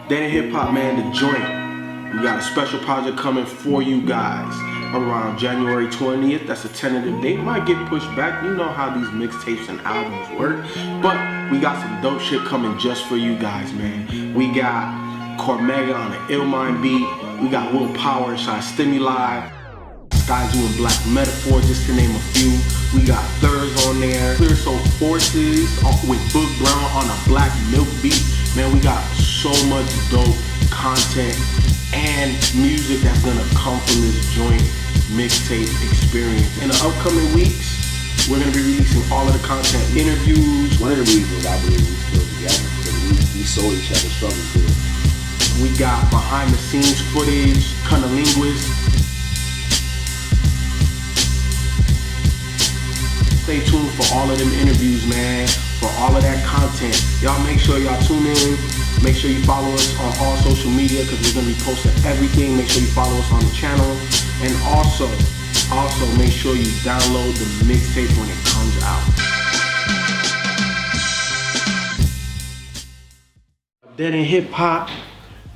Then hip hop, man, the joint. We got a special project coming for you guys around January 20th. That's a tentative date. Might get pushed back. You know how these mixtapes and albums work. But we got some dope shit coming just for you guys, man. We got Cormega on an Illmind beat. We got Will Power inside Stimuli. Guys doing Black Metaphor, just to name a few. We got Thurs on there. Clear Soul Forces with Book Brown on a Black Milk beat. Man, we got so much dope content and music that's gonna come from this joint mixtape experience. In the upcoming weeks, we're gonna be releasing all of the content, interviews. One of the reasons I believe we still together because we saw each other struggle through it. We got behind the scenes footage, Cunnilinguist. Stay tuned for all of them interviews, man, for all of that content. Y'all make sure y'all tune in. Make sure you follow us on all social media because we're gonna be posting everything. Make sure you follow us on the channel. And also make sure you download the mixtape when it comes out. Dead in Hip Hop,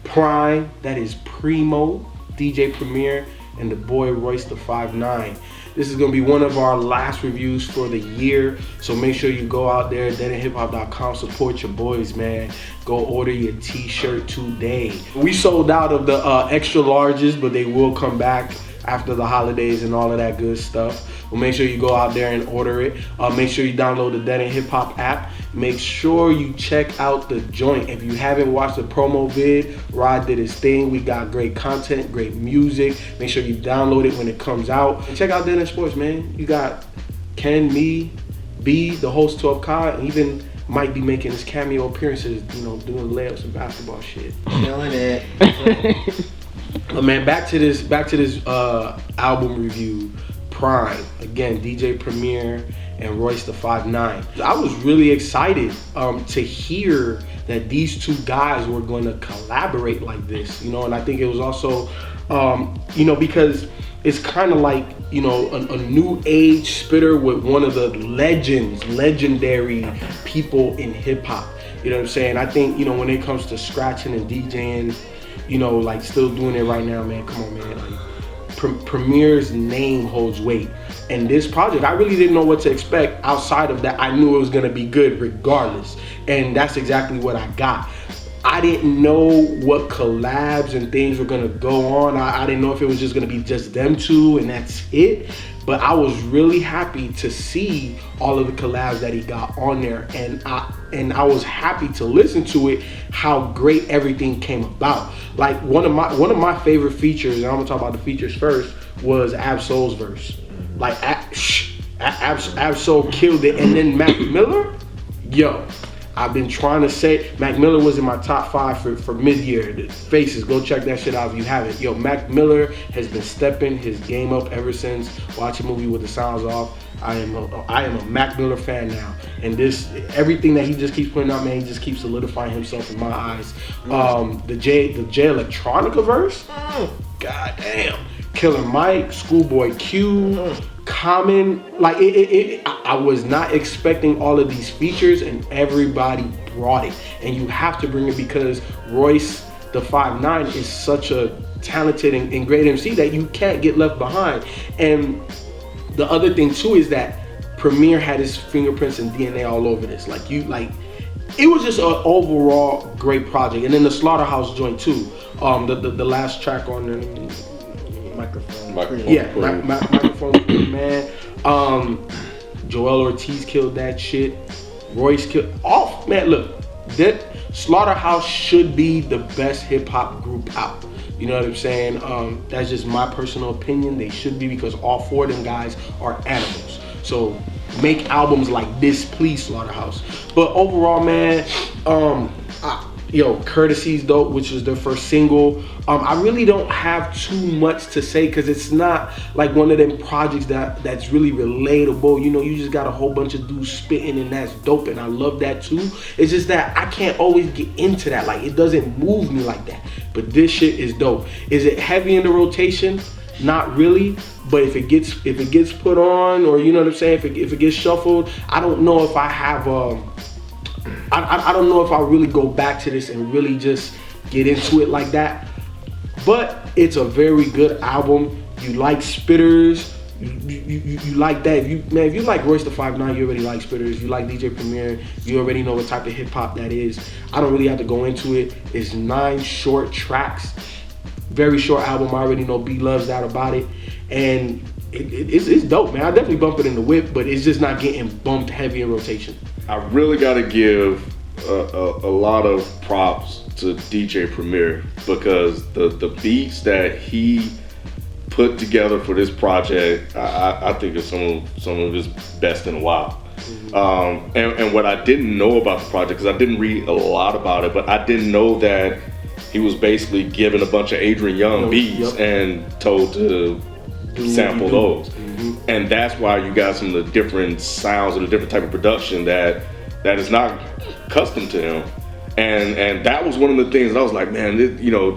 PRhyme, that is Primo, DJ Premier, and the boy Royce the 5'9". This is gonna be one of our last reviews for the year, so make sure you go out there, deadandhiphop.com, support your boys, man. Go order your t-shirt today. We sold out of the extra larges, but they will come back after the holidays and all of that good stuff. Well, make sure you go out there and order it. Make sure you download the Dead and Hip Hop app. Make sure you check out the joint. If you haven't watched the promo vid, Rod did his thing. We got great content, great music. Make sure you download it when it comes out. And check out Dead End Sports, man. You got Ken, me, B, the host 12 Kai, and even might be making his cameo appearances, you know, doing layups and basketball shit. Killing it. Man, back to this album review. PRhyme, again, DJ Premier and Royce the 5'9". I was really excited to hear that these two guys were going to collaborate like this, you know, and I think it was also, you know, because it's kind of like, you know, a new age spitter with one of the legendary people in hip hop. You know what I'm saying? I think, you know, when it comes to scratching and DJing, you know, like still doing it right now, man, come on, man. Like, Premier's name holds weight. And this project, I really didn't know what to expect. Outside of that, I knew it was gonna be good regardless. And that's exactly what I got. I didn't know what collabs and things were gonna go on. I didn't know if it was just gonna be just them two and that's it. But I was really happy to see all of the collabs that he got on there, and I was happy to listen to it, how great everything came about. Like one of my favorite features, and I'm gonna talk about the features first, was Ab-Soul's verse. Like Ab-Soul killed it, and then Mac Miller, yo. I've been trying to say, Mac Miller was in my top 5 for mid-year. The Faces, go check that shit out if you haven't. Yo, Mac Miller has been stepping his game up ever since Watch a Movie with the Sounds Off. I am a Mac Miller fan now. And everything that he just keeps putting out, man, he just keeps solidifying himself in my eyes. The J Electronica verse, god damn. Killer Mike, ScHoolboy Q, Common, like I was not expecting all of these features, and everybody brought it. And you have to bring it because Royce the 5'9" is such a talented and great MC that you can't get left behind. And the other thing too is that Premier had his fingerprints and DNA all over this. It was just an overall great project. And then the Slaughterhouse joint too. The last track on the microphone. Yeah, microphone, man. Joel Ortiz killed that shit. Royce killed. Oh man, look, that Slaughterhouse should be the best hip hop group out. You know what I'm saying? That's just my personal opinion. They should be, because all 4 of them guys are animals. So make albums like this, please, Slaughterhouse. But overall, man, Courtesy's dope, which was their first single. I really don't have too much to say because it's not like one of them projects that's really relatable. You know, you just got a whole bunch of dudes spitting and that's dope, and I love that too. It's just that I can't always get into that. Like, it doesn't move me like that. But this shit is dope. Is it heavy in the rotation? Not really. But if it gets put on, or you know what I'm saying, if it gets shuffled, I don't know if I have I don't know if I'll really go back to this and really just get into it like that. But it's a very good album. You like spitters. You like that. If you like Royce the 5'9", you already like spitters. You like DJ Premier, you already know what type of hip hop that is. I don't really have to go into it. It's 9 short tracks. Very short album. I already know B loves that about it. And it's dope, man. I definitely bump it in the whip, but it's just not getting bumped heavy in rotation. I really got to give a lot of props to DJ Premier, because the beats that he put together for this project, I think is some of his best in a while. And what I didn't know about the project, because I didn't read a lot about it, but I didn't know that he was basically given a bunch of Adrian Younge beats and told to sample those. And that's why you got some of the different sounds and the different type of production that is not custom to him. And that was one of the things that I was like, man,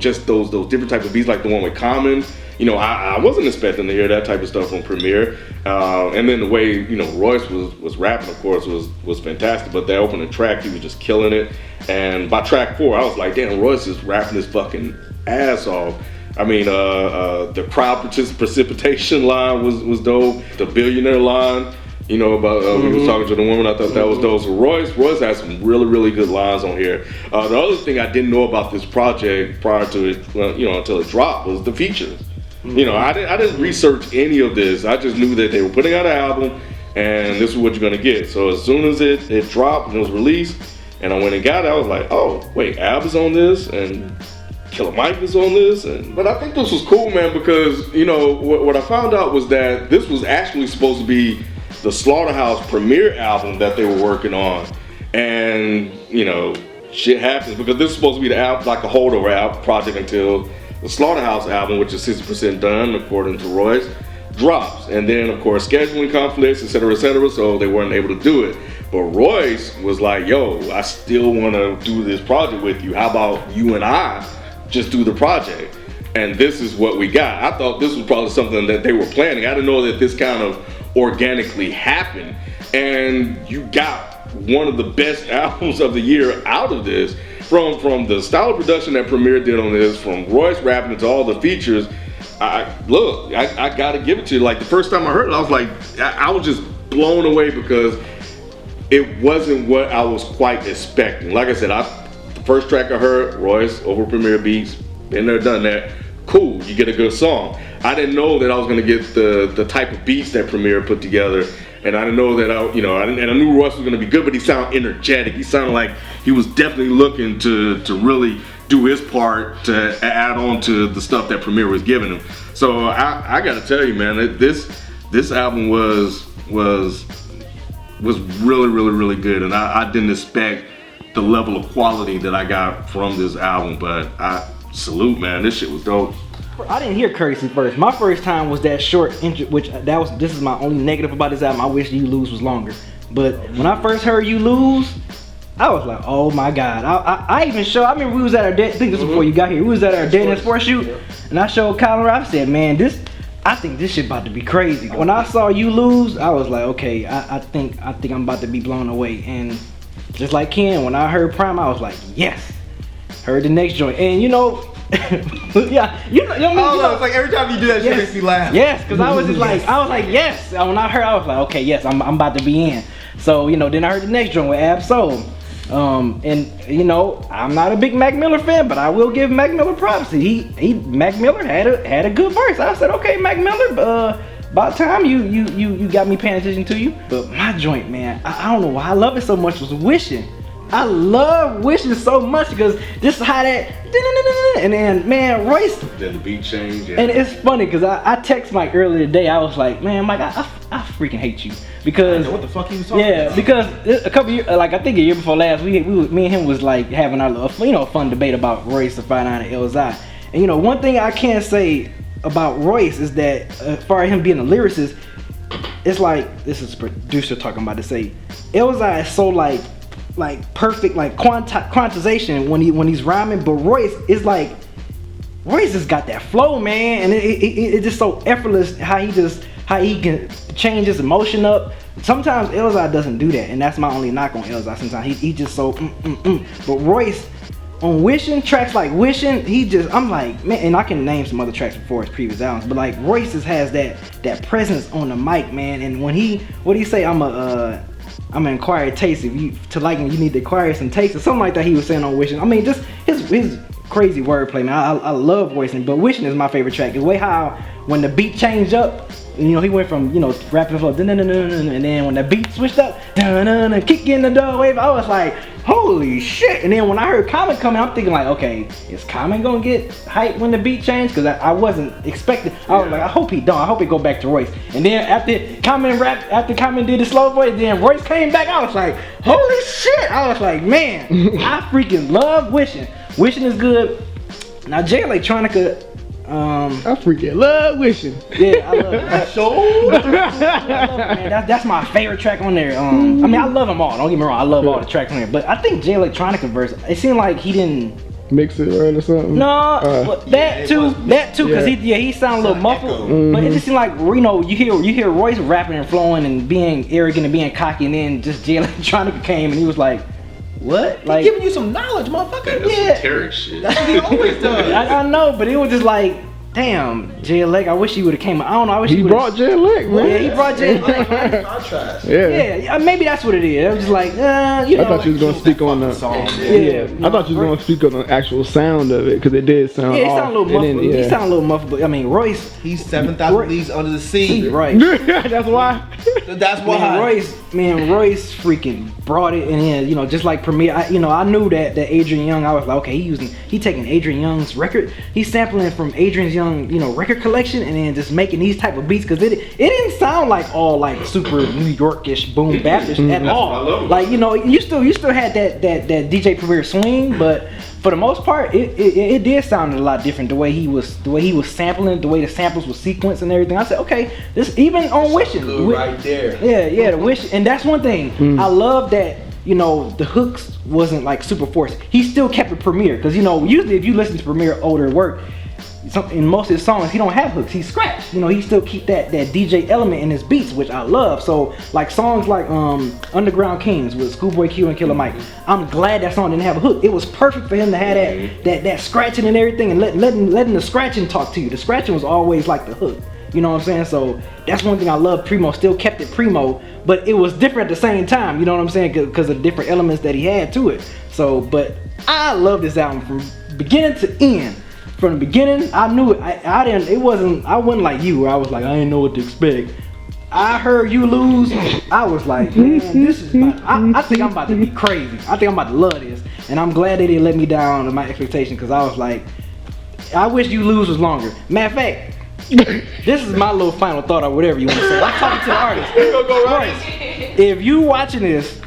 just those different type of beats, like the one with Common. I wasn't expecting to hear that type of stuff from Premier. And then the way, Royce was rapping, of course, was fantastic. But that opening track, he was just killing it. And by track 4, I was like, damn, Royce is rapping his fucking ass off. I mean, the crowd precipitation line was dope. The billionaire line, about he was talking to the woman. I thought that was dope. So Royce has some really, really good lines on here. The other thing I didn't know about this project prior to it, until it dropped, was the features. I didn't research any of this. I just knew that they were putting out an album, and this is what you're gonna get. So as soon as it dropped and it was released, and I went and got it, I was like, oh wait, Ab is on this, and Killer Mike is on this. But I think this was cool, man, because what I found out was that this was actually supposed to be the Slaughterhouse premiere album that they were working on, and shit happens, because this is supposed to be the album, like a holdover project until the Slaughterhouse album, which is 60% done according to Royce, drops. And then of course scheduling conflicts, etc., so they weren't able to do it. But Royce was like, yo, I still want to do this project with you. How about you and I just do the project? And this is what we got. I thought this was probably something that they were planning. I didn't know that this kind of organically happened. And you got one of the best albums of the year out of this. From the style of production that Premier did on this, from Royce rapping to all the features, I gotta give it to you. Like the first time I heard it, I was like, I was just blown away, because it wasn't what I was quite expecting. Like I said, the first track I heard, Royce over Premier beats, been there, done that. Cool, you get a good song. I didn't know that I was gonna get the type of beats that Premier put together. And I didn't know that I knew Royce was gonna be good, but he sounded energetic. He sounded like he was definitely looking to really do his part to add on to the stuff that Premier was giving him. So I gotta tell you, man, this album was really, really, really good, and I didn't expect the level of quality that I got from this album. But I salute, man. This shit was dope. I didn't hear Courtesy first. My first time was that short intro, this is my only negative about this album. I wish You Lose was longer. But when I first heard You Lose, I was like, oh my God. I remember we was at our I think this was before you got here. We was at our Dead End Sports shoot, and I showed Colin Rock. I said, man, I think this shit about to be crazy. When I saw You Lose, I was like, okay, I think I'm about to be blown away. And just like Ken, when I heard PRhyme, I was like, yes. Heard the next joint, and yeah, it's like every time you do that, shit makes me laugh. Yes, because I was like, yes. When I heard, I was like, okay, yes, I'm about to be in. So then I heard the next joint with Ab Soul. And I'm not a big Mac Miller fan, but I will give Mac Miller props. Mac Miller had a good verse. I said, okay, Mac Miller, about time you got me paying attention to you. But my joint, man, I don't know why I love it so much, was Wishing. I love Wishing so much, because this is how that, and then, man, Royce. Then the beat change. And it's funny, because I text Mike earlier today. I was like, man, Mike, I freaking hate you, because what the fuck he was talking about? Yeah, because a couple years, like I think a year before last, me and him was like having our little, fun debate about Royce the 5'9" and LZI. And one thing I can say about Royce is that, as far as him being a lyricist, it's like, this is a producer talking about, to say LZI is so like perfect, like quantization when he's rhyming, but Royce just got that flow, man, and it's just so effortless how he can change his emotion up. Sometimes LZI doesn't do that, and that's my only knock on LZI. Sometimes he just so But Royce, on Wishing, tracks like Wishing, I'm like, man, and I can name some other tracks before his previous albums, but like Royce has that presence on the mic, man. And what do you say? I'm an acquired taste. If you to like him, you need to acquire some taste or something like that. He was saying on Wishing. I mean, just his crazy wordplay, man. I love Wishing, but Wishing is my favorite track. The way how when the beat changed up. You know, he went from, you know, rapping flow, and then when the beat switched up, kick in the dog wave, I was like, holy shit. And then when I heard Common coming, I'm thinking like, okay, is Common gonna get hyped when the beat changed? Because I wasn't expecting. I was like, I hope he don't. I hope he go back to Royce. And then after Common did the slow voice, then Royce came back. I was like, holy shit. I was like, man, I freaking love Wishing. Wishing is good. Now Jay Electronica. I freaking love Wishing. Yeah, I love it. I love it, man. That's my favorite track on there. I mean, I love them all. Don't get me wrong. I love all the tracks on there. But I think Jay Electronica verse, it seemed like he didn't mix it right or something. No, that too. Because he sounded a little muffled. But it just seemed like, you know, you hear Royce rapping and flowing and being arrogant and being cocky, and then just Jay Electronica came and he was like, what? Like, giving you some knowledge, motherfucker. That's some Terry shit. That's what he always does. I know, but it was just like, damn, Jay Elect, I wish he would have came. I don't know. I wish he brought Jay Elect, man. Yeah, he brought Jay Elect. Contrast. Yeah, maybe that's what it is. I was just like, you know. I thought you was gonna speak on the song. I thought you was gonna speak on the actual sound of it, because it did sound. Yeah, it sounded a little muffled. He sounded a little muffled, but I mean, Royce. He's 7,000 leagues under the sea. Right. That's why. That's why. Royce freaking brought it, and then, you know, just like Premier, I knew that Adrian Younge. I was like, okay, he taking Adrian Younge's record, he's sampling from Adrian Younge, you know, record collection, and then just making these type of beats, because it didn't sound like all like super New Yorkish boom bapish at all. Like, you know, you still had that DJ Premier swing, but for the most part, it did sound a lot different. The way he was sampling, the way the samples were sequenced and everything. I said, okay, this even on Wishing, right there. Yeah, the Wish, and that's one thing I love, that, you know, the hooks wasn't like super forced. He still kept it Premier, because, you know, usually if you listen to Premier older work, in most of his songs he don't have hooks, he's scratched. You know, he still keep that DJ element in his beats, which I love. So like songs like Underground Kings with ScHoolboy Q and Killer Mike, I'm glad that song didn't have a hook. It was perfect for him to have that scratching and everything, and letting the scratching talk to you. The scratching was always like the hook. You know what I'm saying? So that's one thing I love. Primo still kept it Primo, but it was different at the same time. You know what I'm saying? Because of the different elements that he had to it. So, but I love this album from beginning to end. From the beginning, I knew it. I wasn't like you, where I was like, I didn't know what to expect. I heard You Lose, I was like, man, this is I think I'm about to be crazy. I think I'm about to love this. And I'm glad they didn't let me down to my expectation, because I was like, I wish You Lose was longer. Matter of fact, this is my little final thought, or whatever you want to say. I'm talking to the artist. Royce, if you watching this,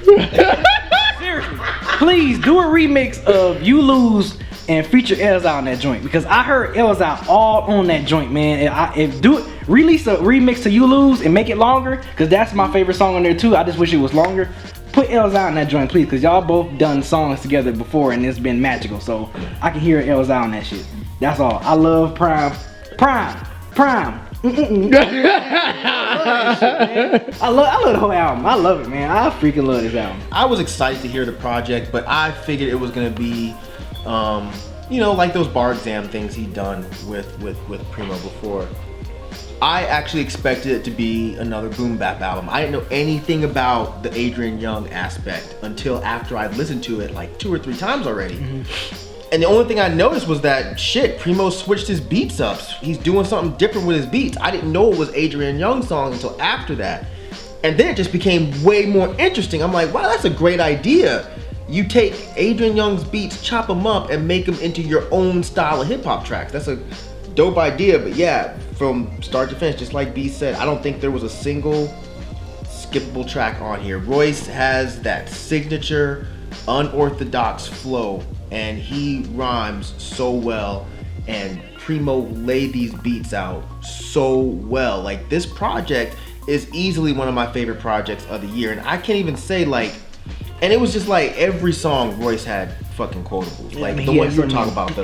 seriously, please do a remix of You Lose and feature Elza on that joint, because I heard Elza all on that joint, man. Release a remix to You Lose and make it longer, because that's my favorite song on there too. I just wish it was longer. Put Elza on that joint, please, because y'all both done songs together before and it's been magical. So I can hear Elza on that shit. That's all. I love PRhyme. I love the whole album. I love it, man. I freaking love this album. I was excited to hear the project, but I figured it was gonna be, you know, like those bar exam things he'd done with Primo before. I actually expected it to be another boom bap album. I didn't know anything about the Adrian Younge aspect until after I'd listened to it like 2 or 3 times already. And the only thing I noticed was that Primo switched his beats up. He's doing something different with his beats. I didn't know it was Adrian Younge's song until after that. And then it just became way more interesting. I'm like, wow, that's a great idea. You take Adrian Younge's beats, chop them up, and make them into your own style of hip hop tracks. That's a dope idea, but yeah, from start to finish, just like B said, I don't think there was a single skippable track on here. Royce has that signature, unorthodox flow, and he rhymes so well, and Primo laid these beats out so well. Like, this project is easily one of my favorite projects of the year, and I can't even say like, and it was just like every song Royce had fucking quotables. Yeah, like the ones you were talking about,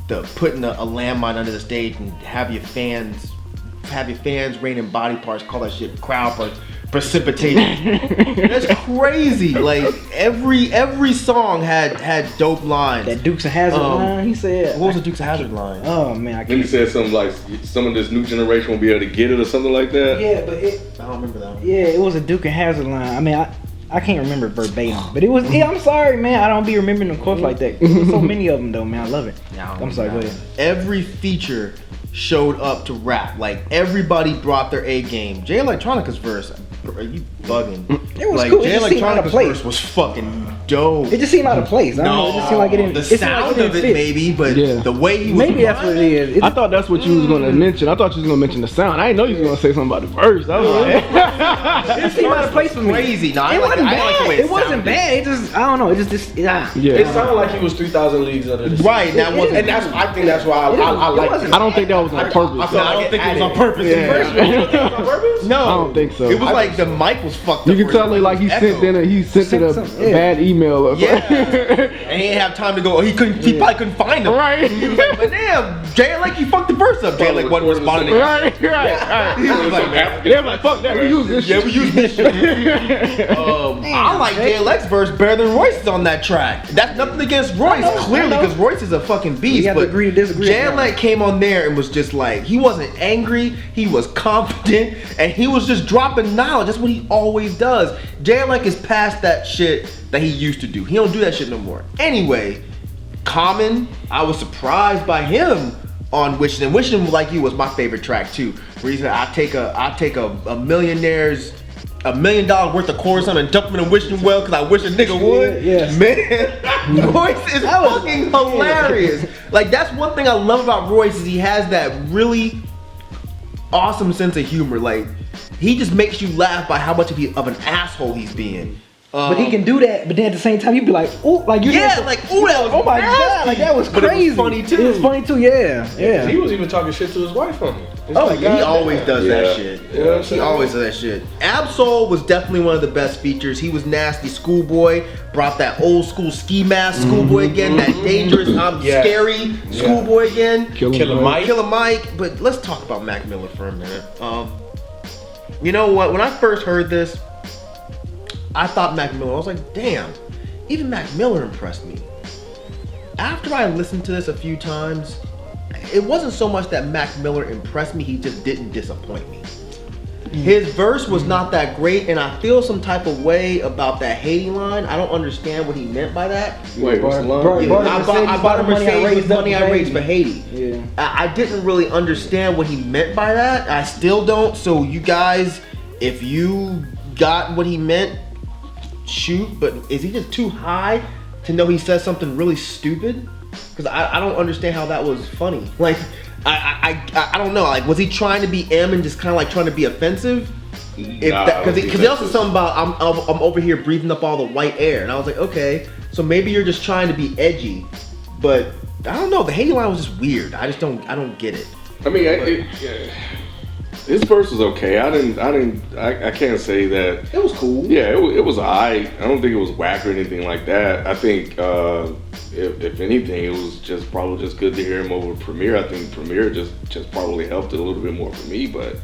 the putting a landmine under the stage and have your fans raining body parts, call that shit crowd parts. Precipitation. That's crazy. Like every song had dope lines. That Dukes of Hazzard line, he said. What was the Dukes of Hazzard line? Oh man, I Then he can't. said something like, some of this new generation won't be able to get it or something like that. Yeah, but I don't remember that one. yeah, it was a Duke of Hazzard line. I mean, I can't remember verbatim, but it was. Yeah, I'm sorry, man. I don't be remembering them quotes like that. There's so many of them, though, man. I love it. Yeah, I'm sorry. Go ahead. Every feature showed up to rap. Like everybody brought their A game. Jay Electronica's verse, are you bugging? It was like cool. It Jay just seemed out of Electronica's place. verse was fucking dope. It just seemed out of place. I don't know. It just seemed like it didn't. The it seemed like sound didn't of it fit. maybe, but Yeah. the way he was Maybe that's what it is. It I thought that's what you was gonna mention. I thought you was gonna mention the sound. I didn't know you was gonna say something about the verse. I was like, it seemed out of place for me. crazy. No, I It like wasn't I like the bad. way It wasn't sounded. bad. It just, I don't know. It just yeah. It sounded like he was 3,000 leagues under the sea. Right, that wasn't. And that's, I think that's why I like it. I don't think that was on purpose. I don't think it was on purpose. Yeah. On purpose? No, I don't think so. It was like the mic was fucked You up. can where tell it like he echo. sent it a bad email or Yeah, something. and he didn't have time to go. He probably couldn't find him. Right. He was like, but damn, Jay, like you fucked the verse up. Jay, like wasn't responding. Right. He was like, They're like, fuck that. We use this yeah, shit. we use this shit. I like JLX's verse better than Royce's on that track. That's nothing against Royce, clearly, because Royce is a fucking beast. have to But agree to disagree. JLX came on there and was just like, he wasn't angry, he was confident, and he was just dropping knowledge. That's what he always does. JLX is past that shit that he used to do. He don't do that shit no more. Anyway, Common, I was surprised by him on Wishing. And Wishing Like You was my favorite track too. Reason I take a millionaire's $1 million worth of chorus on and dump them in a wishing well because I wish a nigga would. Yes. Man, Royce is fucking hilarious. Like that's one thing I love about Royce is he has that really awesome sense of humor. Like he just makes you laugh by how much of an asshole he's being. But he can do that, but then at the same time, you'd be like, ooh, like you. Yeah, like ooh, that was oh my god, nasty. like that was But crazy. it was funny too. It was funny too, yeah. He was even talking shit to his wife on it. It's Oh, like, yeah, he God always damn. does Yeah. that shit. You know what I'm He saying? always does that shit. Absol was definitely one of the best features. He was nasty. Schoolboy brought that old school ski mask Schoolboy again, that dangerous, Yeah. scary Schoolboy again. Killer Mike. Killer Mike. But let's talk about Mac Miller for a minute. You know what? When I first heard this, I thought Mac Miller. I was like, damn, even Mac Miller impressed me. After I listened to this a few times, it wasn't so much that Mac Miller impressed me, he just didn't disappoint me. His verse was not that great, and I feel some type of way about that Haiti line. I don't understand what he meant by that. Wait, what's the line? I bought a Mercedes with money I raised for Haiti. Yeah. I didn't really understand what he meant by that. I still don't. So you guys, if you got what he meant, shoot. But is he just too high to know he says something really stupid? Because I don't understand how that was funny. Like I don't know. Like was he trying to be M and just kind of like trying to be offensive? Because he also said something about I'm over here breathing up all the white air, and I was like, okay, so maybe you're just trying to be edgy, but I don't know. The Haiti line was just weird. I don't get it. I mean, his verse was okay. I can't say that. It was cool. Yeah, it was alright. I don't think it was whack or anything like that. I think if anything, it was just probably just good to hear him over Premier. I think Premier just probably helped it a little bit more for me, but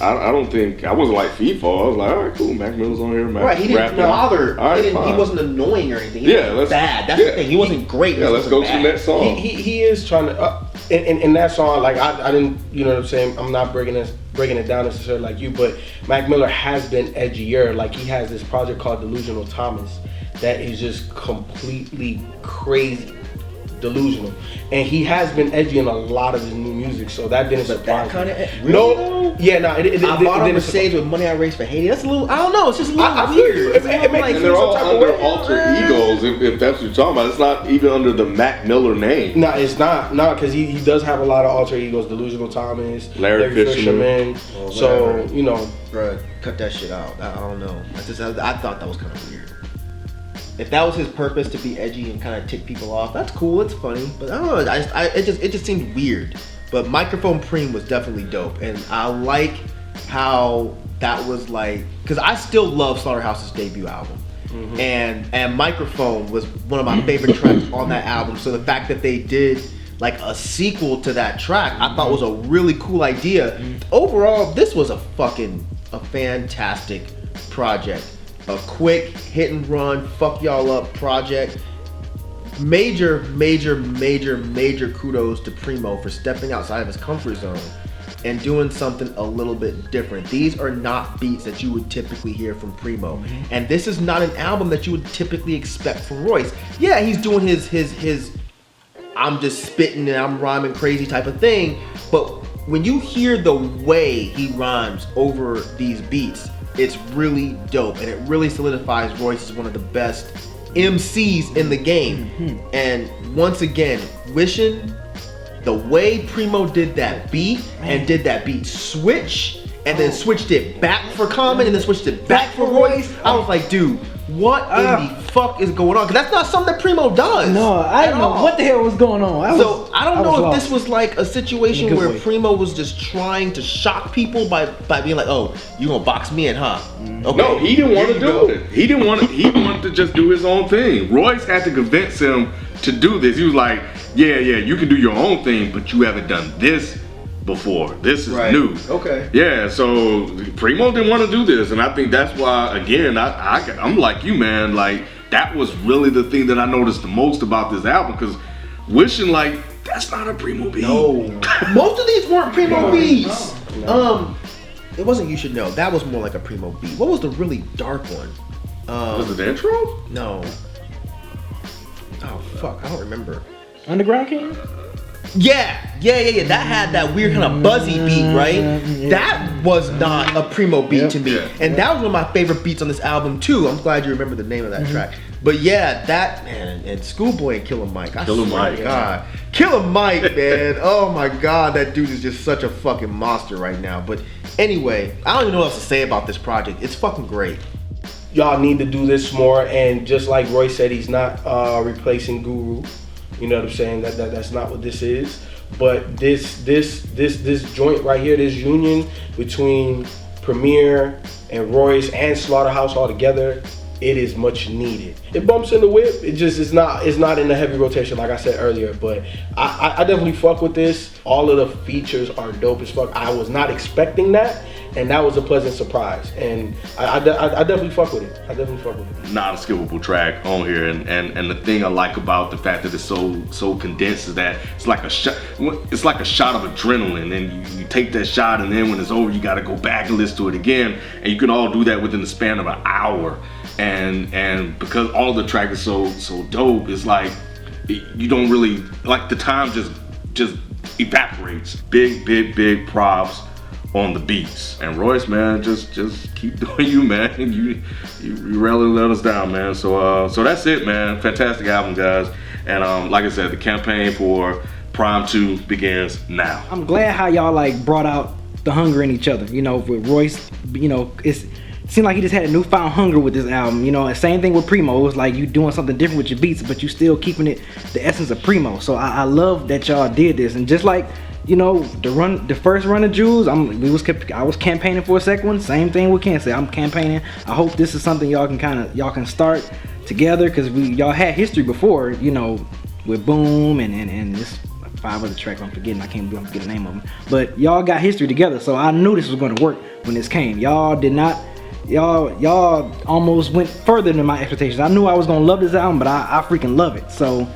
I don't think I wasn't like FIFA. I was like, all right, cool. Mac Miller's on here. Right, he didn't bother. All right, He fine. wasn't annoying or anything. Yeah, He was bad. That's the thing. He wasn't great. Yeah, let's go to the next song. He is trying to in that song. Like I didn't, you know what I'm saying. I'm not breaking it down necessarily like you, but Mac Miller has been edgier. Like he has this project called Delusional Thomas that is just completely crazy. Delusional, and he has been edgy in a lot of his new music, so that didn't surprise me. Kind of No, yeah, no. I bought a Mercedes with money I raised for Haiti. That's a little. I don't know. It's just a little I weird. it makes And they're all some type of under way. alter egos, if that's what you're talking about. It's not even under the Mac Miller name. No, it's not. No, because he does have a lot of alter egos. Delusional Thomas, Larry Fisherman. So whatever. you know, Bruh, cut that shit out. I don't know. I thought that was kind of weird. If that was his purpose to be edgy and kind of tick people off, that's cool. It's funny, but I don't know. It just seemed weird. But Microphone Preem was definitely dope, and I like how that was like, because I still love Slaughterhouse's debut album. Mm-hmm. And Microphone was one of my favorite tracks on that album. So the fact that they did like a sequel to that track, I thought was a really cool idea. Overall, this was a fantastic project. A quick hit and run, fuck y'all up project. Major kudos to Primo for stepping outside of his comfort zone and doing something a little bit different. These are not beats that you would typically hear from Primo. And this is not an album that you would typically expect from Royce. Yeah, he's doing his I'm just spitting and I'm rhyming crazy type of thing, but when you hear the way he rhymes over these beats, it's really dope, and it really solidifies Royce as one of the best MCs in the game. And once again, wishing the way Primo did that beat and did that beat switch and then switched it back for Common and then switched it back for Royce, I was like, dude, what in the fuck is going on? Because that's not something that Primo does. No, I don't know what the hell was going on. I don't know if lost. this was like a situation where Primo was just trying to shock people by being like, oh, you gonna box me in, huh? Okay. No, he didn't want to do it. He wanted to just do his own thing. Royce had to convince him to do this. He was like, yeah, you can do your own thing, but you haven't done this before. This is new. Okay. Yeah, so Primo didn't want to do this, and I think that's why, again, I'm like you, man. Like, that was really the thing that I noticed the most about this album, because wishing, like, that's not a Primo beat. No. Most of these weren't Primo beats. It wasn't You Should Know. That was more like a Primo beat. What was the really dark one? Was it the intro? No. Oh, fuck. I don't remember. Underground King? Yeah. That had that weird kind of buzzy beat, right? That was not a Primo beat to me. And that was one of my favorite beats on this album too. I'm glad you remember the name of that track. But yeah, that, man, and ScHoolboy and Killer Mike. Killer Mike. God. Killer Mike, man. Oh my God, that dude is just such a fucking monster right now. But anyway, I don't even know what else to say about this project. It's fucking great. Y'all need to do this more, and just like Royce said, he's not replacing Guru. You know what I'm saying? That's not what this is. But this joint right here, this union between Premier and Royce and Slaughterhouse all together, it is much needed. It bumps in the whip. It's not in the heavy rotation like I said earlier. But I definitely fuck with this. All of the features are dope as fuck. I was not expecting that, and that was a pleasant surprise. And I definitely fuck with it. Not a skippable track on here, and the thing I like about the fact that it's so condensed is that it's like a shot. It's like a shot of adrenaline, and you take that shot, and then when it's over, you got to go back and listen to it again, and you can all do that within the span of an hour. And because all the track is so dope, it's like you don't really like the time just evaporates. Big props on the beats. And Royce, man, just keep doing you, man. You rarely let us down, man. So that's it, man. Fantastic album, guys. And like I said, the campaign for PRhyme 2 begins now. I'm glad how y'all like brought out the hunger in each other. You know, with Royce, you know, it seemed like he just had a newfound hunger with this album. You know, and same thing with Primo. It was like you doing something different with your beats, but you still keeping it the essence of Primo. So I love that y'all did this. And just like, you know, the first run of Jules, I was campaigning for a second one. Same thing with Ken said. I'm campaigning. I hope this is something y'all can start together, because y'all had history before, you know, with Boom and this 5 other tracks I'm forgetting. I can't forget the name of them. But y'all got history together, so I knew this was going to work when this came. Y'all did not. Y'all almost went further than my expectations. I knew I was gonna love this album, but I freaking love it. So,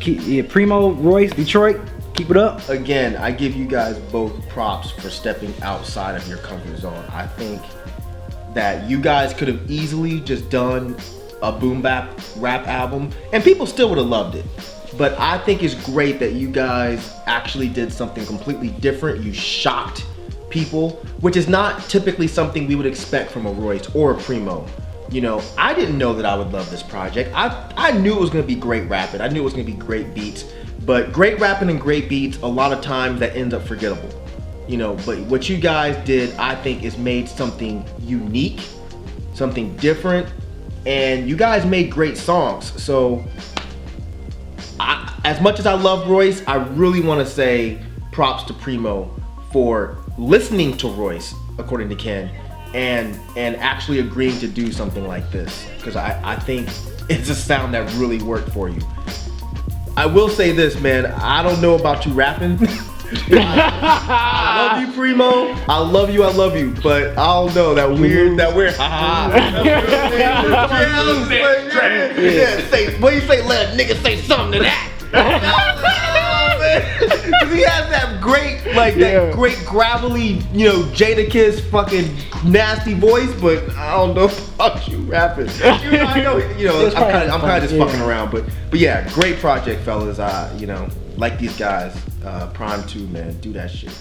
yeah, Primo, Royce, Detroit, keep it up. Again, I give you guys both props for stepping outside of your comfort zone. I think that you guys could have easily just done a boom bap rap album, and people still would have loved it. But I think it's great that you guys actually did something completely different. You shocked people, which is not typically something we would expect from a Royce or a Primo. You know, I didn't know that I would love this project. I knew it was gonna be great rapping. I knew it was gonna be great beats, but great rapping and great beats, a lot of times that ends up forgettable. You know, but what you guys did, I think, is made something unique, something different, and you guys made great songs. So, as much as I love Royce, I really wanna say props to Primo for listening to Royce, according to Ken, and actually agreeing to do something like this, because I think it's a sound that really worked for you. I will say this, man, I don't know about you rapping, I love you, Primo. I love you, but I don't know that weird. Say, what do you say? Let a nigga say something to that. Cause he has that great, that great gravelly, Jadakiss fucking nasty voice, but I don't know about you rapping. I know, I'm kind of just fucking around, but yeah, great project, fellas. Like these guys, PRhyme 2, man, do that shit.